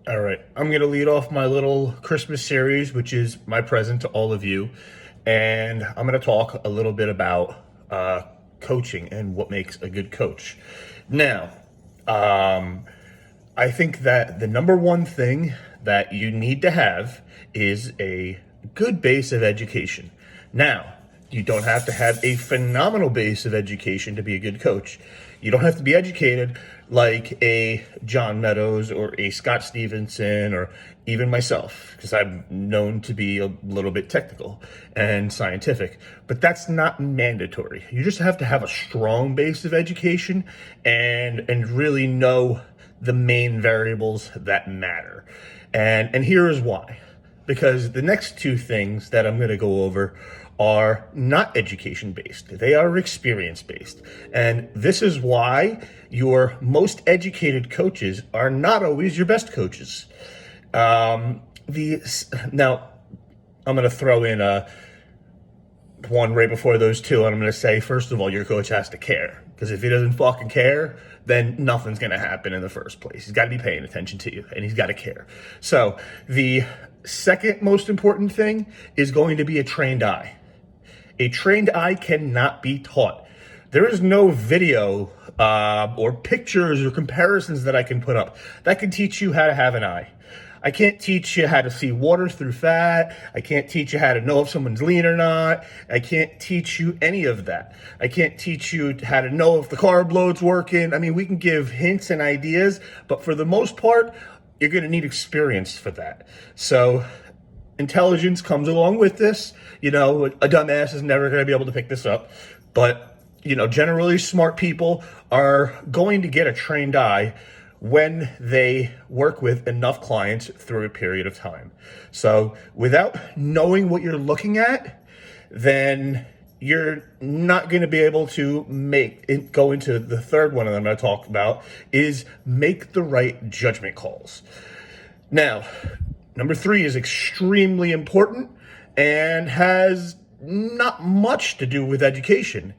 All right, I'm going to lead off my little Christmas series, which is my present to all of you. And I'm going to talk a little bit about coaching and what makes a good coach. Now, um, I think that the number one thing that you need to have is a good base of education. Now, you don't have to have a phenomenal base of education to be a good coach. You don't have to be educated like a John Meadows or a Scott Stevenson or even myself, because I'm known to be a little bit technical and scientific, but that's not mandatory. You just have to have a strong base of education and really know the main variables that matter. And here is why. Because the next two things that I'm going to go over are not education based. They are experience based. And this is why your most educated coaches are not always your best coaches. Now I'm going to throw in one right before those two, and I'm going to say, first of all, your coach has to care. Because if he doesn't fucking care, then nothing's going to happen in the first place. He's got to be paying attention to you, and he's got to care. So the second most important thing is going to be a trained eye. A trained eye cannot be taught. There is no video or pictures or comparisons that I can put up that can teach you how to have an eye. I can't teach you how to see water through fat. I can't teach you how to know if someone's lean or not. I can't teach you any of that. I can't teach you how to know if the carb load's working. I mean, we can give hints and ideas, but for the most part, you're going to need experience for that. So intelligence comes along with this. You know, a dumbass is never going to be able to pick this up. But, you know, generally smart people are going to get a trained eye when they work with enough clients through a period of time. So without knowing what you're looking at, then you're not going to be able to go into the third one that I'm going to talk about, is make the right judgment calls. Now, number three is extremely important and has not much to do with education.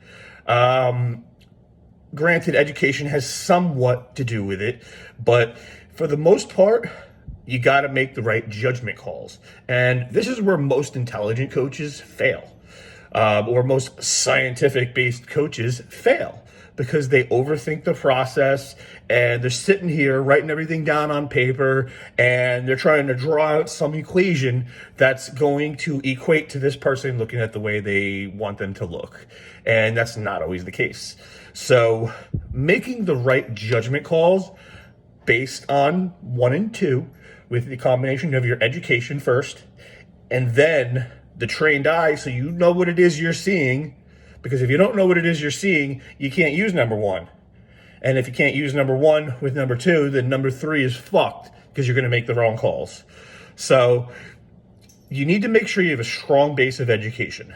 Granted, education has somewhat to do with it, but for the most part, you got to make the right judgment calls. And this is where most intelligent coaches fail, or most scientific-based coaches fail, because they overthink the process and they're sitting here writing everything down on paper and they're trying to draw out some equation that's going to equate to this person looking at the way they want them to look. And that's not always the case. So making the right judgment calls based on 1 and 2, with the combination of your education first and then the trained eye, so you know what it is you're seeing. Because if you don't know what it is you're seeing, you can't use number 1. And if you can't use number 1 with number 2, then number 3 is fucked, because you're going to make the wrong calls. So you need to make sure you have a strong base of education.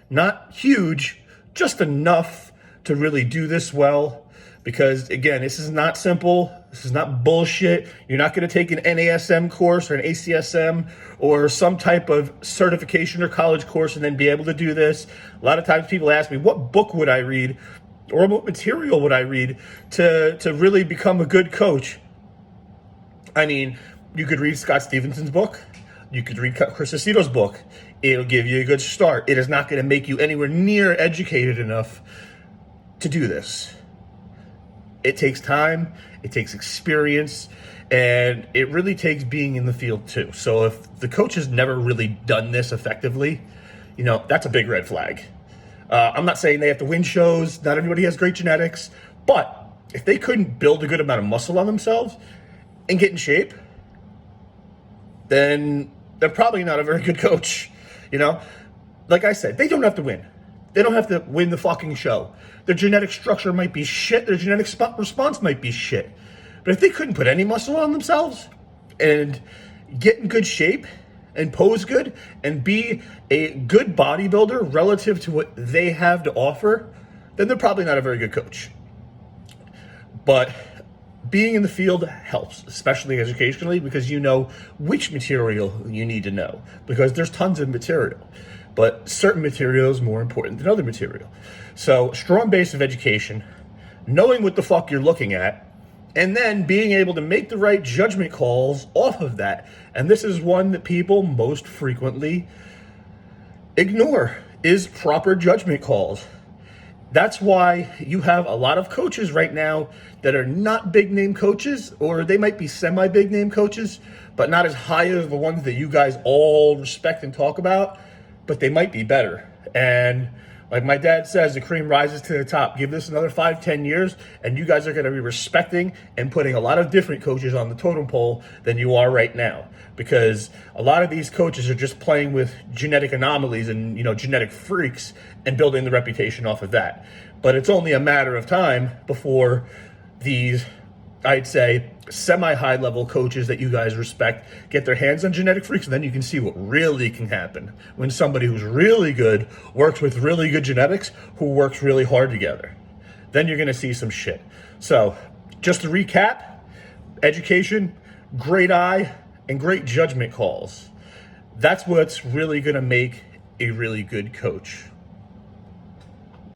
Not huge, just enough to really do this well. Because again, this is not simple. This is not bullshit. You're not going to take an NASM course or an ACSM or some type of certification or college course and then be able to do this. A lot of times people ask me, what book would I read or what material would I read to really become a good coach? I mean, you could read Scott Stevenson's book. You could read Chris Aceto's book. It'll give you a good start. It is not going to make you anywhere near educated enough to do this. It takes time, it takes experience, and it really takes being in the field too. So if the coach has never really done this effectively, you know, that's a big red flag. I'm not saying they have to win shows. Not everybody has great genetics, but if they couldn't build a good amount of muscle on themselves and get in shape, then they're probably not a very good coach. You know, like I said, they don't have to win. They don't have to win the fucking show. Their genetic structure might be shit. Their genetic response might be shit. But if they couldn't put any muscle on themselves and get in good shape and pose good and be a good bodybuilder relative to what they have to offer, then they're probably not a very good coach. But being in the field helps, especially educationally, because you know which material you need to know, because there's tons of material. But certain material is more important than other material. So strong base of education, knowing what the fuck you're looking at, and then being able to make the right judgment calls off of that. And this is one that people most frequently ignore, is proper judgment calls. That's why you have a lot of coaches right now that are not big name coaches, or they might be semi big name coaches, but not as high as the ones that you guys all respect and talk about, but they might be better. And like my dad says, the cream rises to the top. Give this another 5-10 years, and you guys are going to be respecting and putting a lot of different coaches on the totem pole than you are right now. Because a lot of these coaches are just playing with genetic anomalies and, genetic freaks and building the reputation off of that. But it's only a matter of time before these, I'd say, semi-high level coaches that you guys respect get their hands on genetic freaks, and then you can see what really can happen when somebody who's really good works with really good genetics who works really hard together. Then you're going to see some shit. So just to recap, education, great eye, and great judgment calls. That's what's really going to make a really good coach.